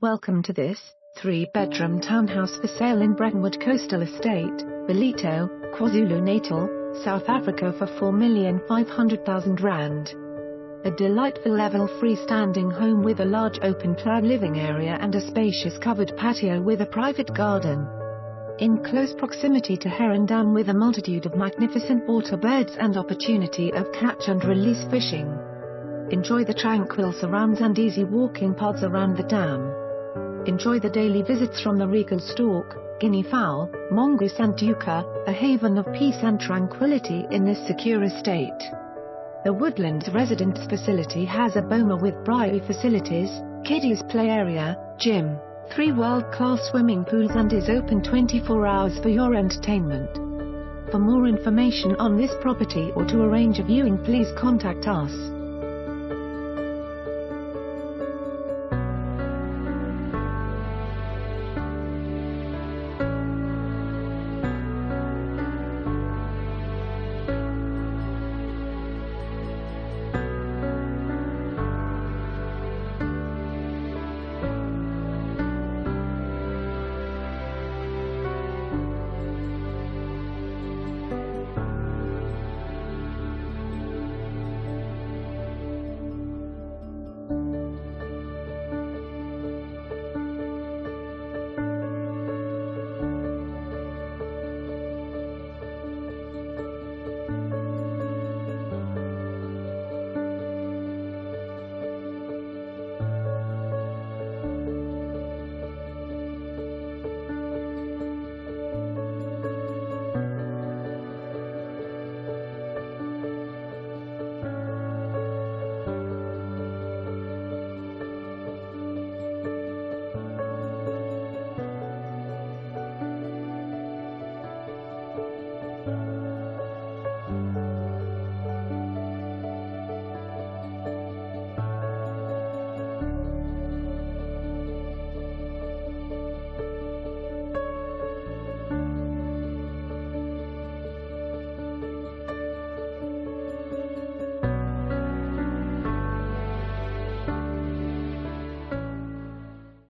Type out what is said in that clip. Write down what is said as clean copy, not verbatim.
Welcome to this 3-bedroom townhouse for sale in Bretonwood Coastal Estate, Ballito, KwaZulu-Natal, South Africa for R4,500,000. A delightful level freestanding home with a large open-plan living area and a spacious covered patio with a private garden. In close proximity to Heron Dam with a multitude of magnificent waterbirds and opportunity of catch and release fishing. Enjoy the tranquil surrounds and easy walking paths around the dam. Enjoy the daily visits from the regal stork, guinea fowl, mongoose and duiker, a haven of peace and tranquility in this secure estate. The Woodlands Residence facility has a boma with braai facilities, kiddies play area, gym, 3 world-class swimming pools and is open 24 hours for your entertainment. For more information on this property or to arrange a viewing, please contact us.